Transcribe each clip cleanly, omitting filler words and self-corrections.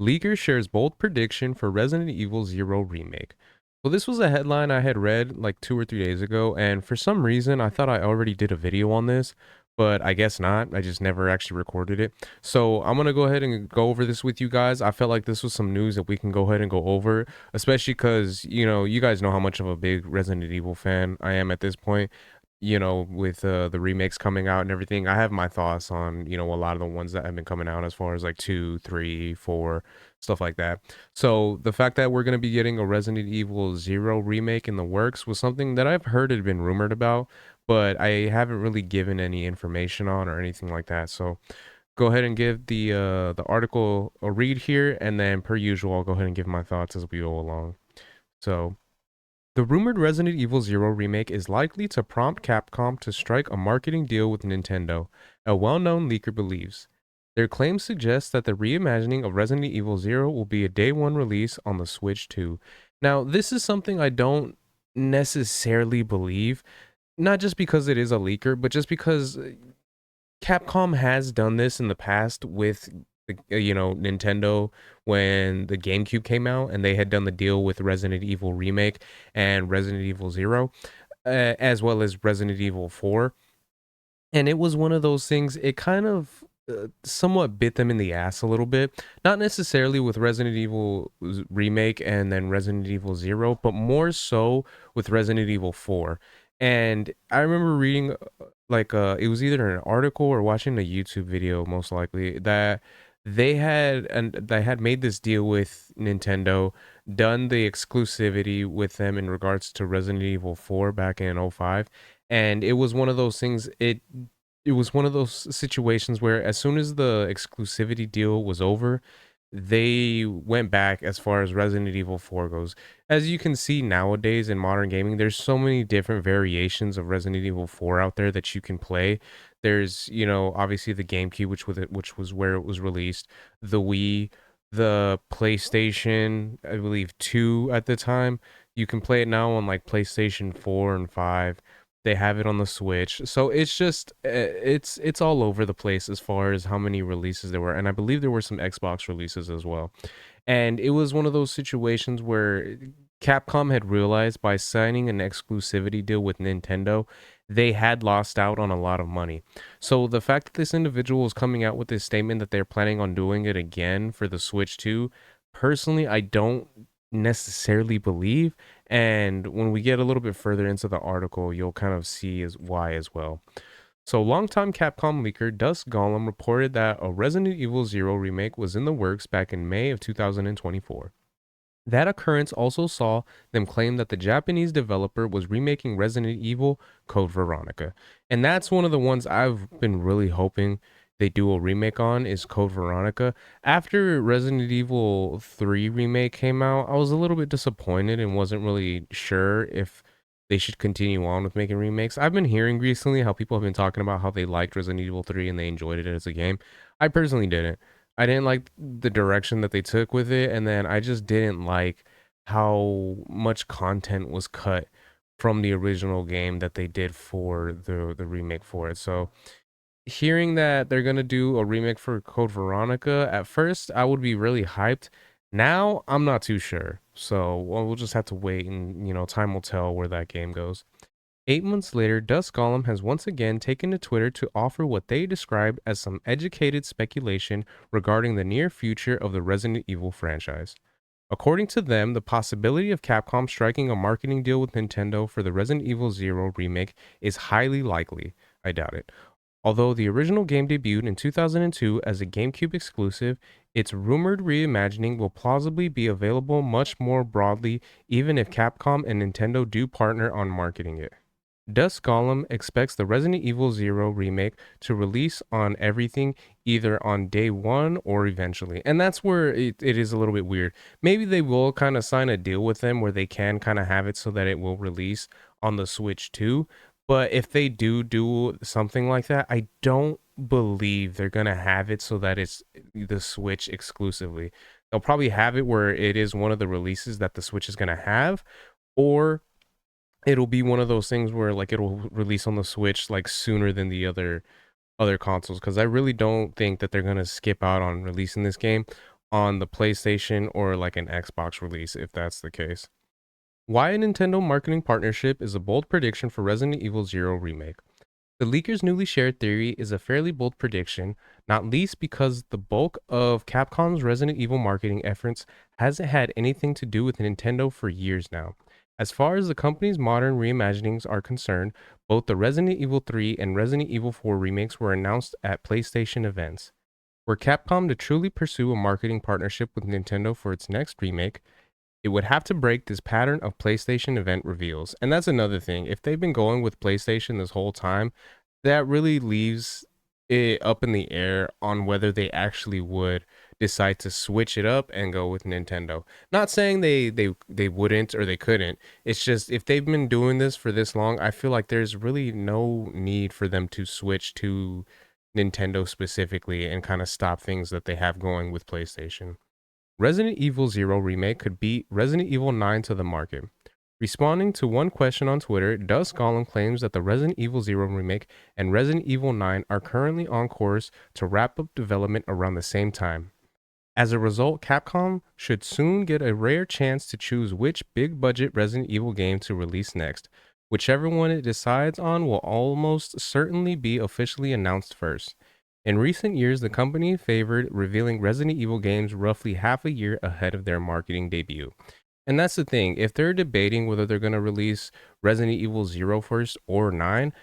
Leaker shares bold prediction for Resident Evil Zero Remake. So this was a headline I had read like 2 or 3 days ago, and for some reason I thought I already did a video on this, but I guess not. I just never actually recorded it. So I'm gonna go ahead and go over this with you guys. I felt like this was some news that we can go ahead and go over, especially because you guys know how much of a big Resident Evil fan I am at this point. With the remakes coming out and everything, I have my thoughts on a lot of the ones that have been coming out as far as like 2, 3, 4, stuff like that. So the fact that we're going to be getting a Resident Evil Zero remake in the works was something that I've heard had been rumored about, but I haven't really given any information on or anything like that. So go ahead and give the article a read here, and then per usual, I'll go ahead and give my thoughts as we go along. So the rumored Resident Evil Zero remake is likely to prompt Capcom to strike a marketing deal with Nintendo, a well-known leaker believes. Their claims suggest that the reimagining of Resident Evil Zero will be a day one release on the Switch 2. Now, this is something I don't necessarily believe, not just because it is a leaker, but just because Capcom has done this in the past with Nintendo when the GameCube came out and they had done the deal with Resident Evil Remake and Resident Evil Zero, as well as Resident Evil 4. And it was one of those things, it kind of somewhat bit them in the ass a little bit. Not necessarily with Resident Evil Remake and then Resident Evil Zero, but more so with Resident Evil 4. And I remember reading it was either an article or watching a YouTube video, most likely, that they had made this deal with Nintendo, done the exclusivity with them in regards to Resident Evil 4 back in '05, and it was one of those things. It was one of those situations where as soon as the exclusivity deal was over, they went back as far as Resident Evil 4 goes. As you can see nowadays in modern gaming, there's so many different variations of Resident Evil 4 out there that you can play. There's, obviously the GameCube, which was where it was released, the Wii, the PlayStation, I believe 2 at the time. You can play it now on like PlayStation 4 and 5. They have it on the Switch. So it's just it's all over the place as far as how many releases there were. And I believe there were some Xbox releases as well. And it was one of those situations where Capcom had realized by signing an exclusivity deal with Nintendo, they had lost out on a lot of money. So the fact that this individual is coming out with this statement that they're planning on doing it again for the Switch 2, personally, I don't necessarily believe. And when we get a little bit further into the article, you'll kind of see why as well. So, longtime Capcom leaker Dusk Golem reported that a Resident Evil Zero remake was in the works back in May of 2024. That occurrence also saw them claim that the Japanese developer was remaking Resident Evil Code Veronica. And that's one of the ones I've been really hoping they do a remake on is Code Veronica. After Resident Evil 3 remake came out, I was a little bit disappointed and wasn't really sure if they should continue on with making remakes. I've been hearing recently how people have been talking about how they liked Resident Evil 3 and they enjoyed it as a game. I personally didn't. I didn't like the direction that they took with it, and then I just didn't like how much content was cut from the original game that they did for the remake for it. So hearing that they're gonna do a remake for Code Veronica, at first I would be really hyped. Now I'm not too sure. So we'll just have to wait, and time will tell where that game goes. 8 months later, Dusk Golem has once again taken to Twitter to offer what they described as some educated speculation regarding the near future of the Resident Evil franchise. According to them, the possibility of Capcom striking a marketing deal with Nintendo for the Resident Evil Zero remake is highly likely. I doubt it. Although the original game debuted in 2002 as a GameCube exclusive, its rumored reimagining will plausibly be available much more broadly even if Capcom and Nintendo do partner on marketing it. Dusk Golem expects the Resident Evil Zero remake to release on everything either on day one or eventually. And that's where it is a little bit weird. Maybe they will kind of sign a deal with them where they can kind of have it so that it will release on the Switch too. But if they do something like that, I don't believe they're going to have it so that it's the Switch exclusively. They'll probably have it where it is one of the releases that the Switch is going to have, or it'll be one of those things where like it'll release on the Switch like sooner than the other consoles, because I really don't think that they're gonna skip out on releasing this game on the PlayStation or like an Xbox release if that's the case. Why a Nintendo marketing partnership is a bold prediction for Resident Evil Zero Remake. The leaker's newly shared theory is a fairly bold prediction, not least because the bulk of Capcom's Resident Evil marketing efforts hasn't had anything to do with Nintendo for years now. As far as the company's modern reimaginings are concerned, both the Resident Evil 3 and Resident Evil 4 remakes were announced at PlayStation events. Were Capcom to truly pursue a marketing partnership with Nintendo for its next remake, it would have to break this pattern of PlayStation event reveals. And that's another thing. If they've been going with PlayStation this whole time, that really leaves it up in the air on whether they actually would decide to switch it up and go with Nintendo. Not saying they wouldn't or they couldn't. It's just if they've been doing this for this long, I feel like there's really no need for them to switch to Nintendo specifically and kind of stop things that they have going with PlayStation. Resident Evil Zero Remake could beat Resident Evil 9 to the market. Responding to one question on Twitter, Dusk Golem claims that the Resident Evil Zero Remake and Resident Evil 9 are currently on course to wrap up development around the same time. As a result, Capcom should soon get a rare chance to choose which big budget Resident Evil game to release next. Whichever one it decides on will almost certainly be officially announced first. In recent years, the company favored revealing Resident Evil games roughly half a year ahead of their marketing debut. And that's the thing, if they're debating whether they're going to release Resident Evil 0 first or 9,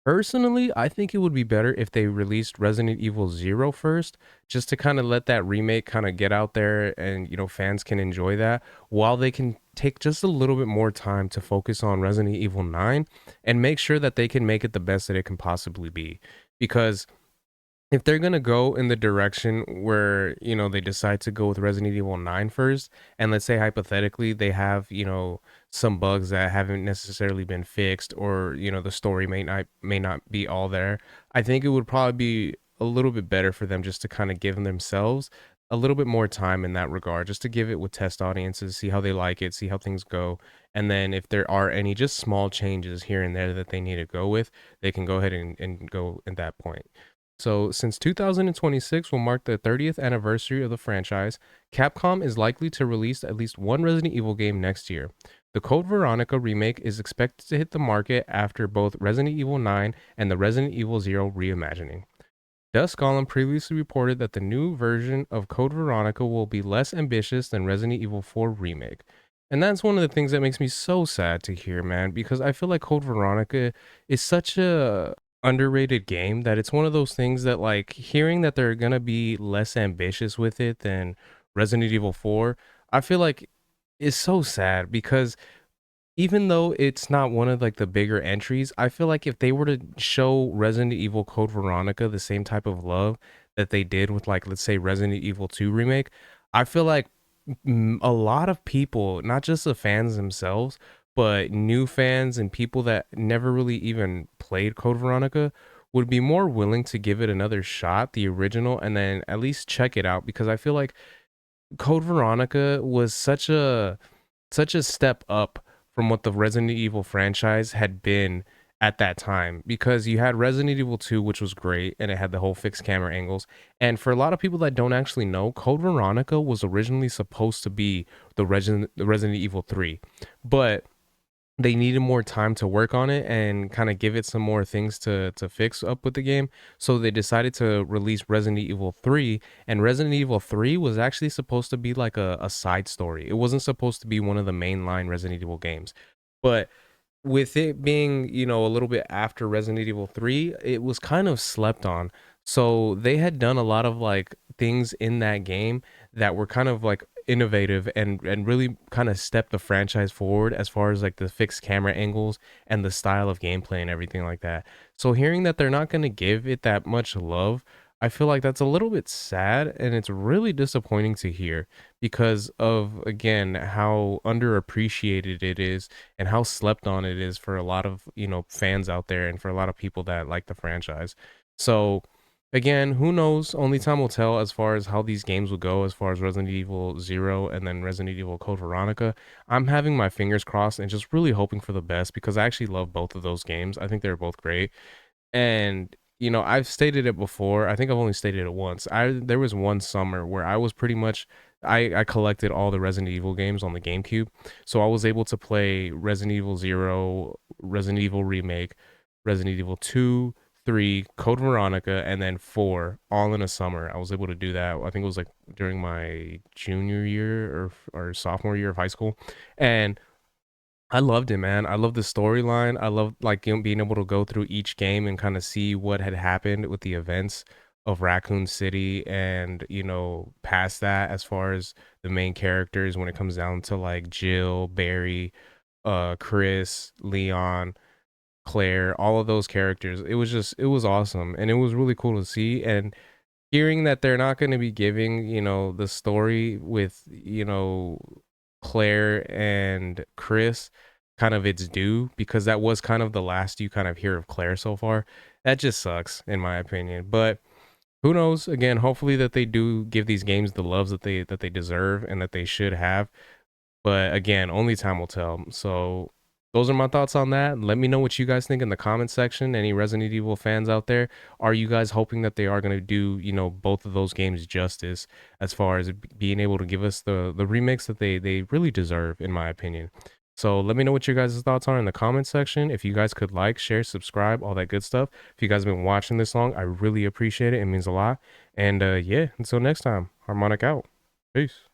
personally, I think it would be better if they released Resident Evil 0 first, just to kind of let that remake kind of get out there and, fans can enjoy that while they can take just a little bit more time to focus on Resident Evil 9 and make sure that they can make it the best that it can possibly be. Because if they're gonna go in the direction where they decide to go with Resident Evil 9 first, and let's say hypothetically they have some bugs that haven't necessarily been fixed, or the story may not be all there, I think it would probably be a little bit better for them just to kind of give themselves a little bit more time in that regard, just to give it with test audiences, see how they like it, see how things go, and then if there are any just small changes here and there that they need to go with, they can go ahead and go at that point. So, since 2026 will mark the 30th anniversary of the franchise, Capcom is likely to release at least one Resident Evil game next year. The Code Veronica remake is expected to hit the market after both Resident Evil 9 and the Resident Evil 0 reimagining. Dusk Golem previously reported that the new version of Code Veronica will be less ambitious than Resident Evil 4 Remake. And that's one of the things that makes me so sad to hear, man, because I feel like Code Veronica is such a underrated game that it's one of those things that, like, hearing that they're going to be less ambitious with it than Resident Evil 4, I feel like is so sad because even though it's not one of like the bigger entries, I feel like if they were to show Resident Evil Code Veronica the same type of love that they did with, like, let's say Resident Evil 2 remake, I feel like a lot of people, not just the fans themselves, but new fans and people that never really even played Code Veronica would be more willing to give it another shot, the original, and then at least check it out because I feel like Code Veronica was such a step up from what the Resident Evil franchise had been at that time, because you had Resident Evil 2, which was great and it had the whole fixed camera angles. And for a lot of people that don't actually know, Code Veronica was originally supposed to be the Resident Evil 3. But they needed more time to work on it and kind of give it some more things to fix up with the game. So they decided to release Resident Evil 3, and Resident Evil 3 was actually supposed to be like a side story. It wasn't supposed to be one of the mainline Resident Evil games. But with it being, a little bit after Resident Evil 3, it was kind of slept on. So they had done a lot of like things in that game that were kind of like innovative and really kind of stepped the franchise forward as far as like the fixed camera angles and the style of gameplay and everything like that. So hearing that they're not going to give it that much love, I feel like that's a little bit sad and it's really disappointing to hear because of, again, how underappreciated it is and how slept on it is for a lot of, fans out there and for a lot of people that like the franchise. So again, who knows? Only time will tell as far as how these games will go, as far as Resident Evil 0 and then Resident Evil Code Veronica. I'm having my fingers crossed and just really hoping for the best because I actually love both of those games. I think they're both great. And I've stated it before. I think I've only stated it once. There was one summer where I was pretty much I collected all the Resident Evil games on the GameCube. So I was able to play Resident Evil 0, Resident Evil Remake, Resident Evil 2, 3, Code Veronica, and then 4 all in a summer. I was able to do that. I think it was like during my junior year or sophomore year of high school. And I loved it, man. I love the storyline. I love like being able to go through each game and kind of see what had happened with the events of Raccoon City and, past that as far as the main characters when it comes down to like Jill, Barry, Chris, Leon, Claire, all of those characters. It was awesome and it was really cool to see. And hearing that they're not going to be giving, the story with, Claire and Chris kind of its due, because that was kind of the last you kind of hear of Claire so far. That just sucks in my opinion. But who knows? Again, hopefully that they do give these games the loves that they deserve and that they should have. But again, only time will tell. So those are my thoughts on that. Let me know what you guys think in the comment section. Any Resident Evil fans out there, are you guys hoping that they are going to do, both of those games justice as far as being able to give us the remakes that they really deserve, in my opinion. So let me know what your guys' thoughts are in the comment section. If you guys could like, share, subscribe, all that good stuff. If you guys have been watching this long, I really appreciate it. It means a lot. And yeah, until next time, Harmonic out. Peace.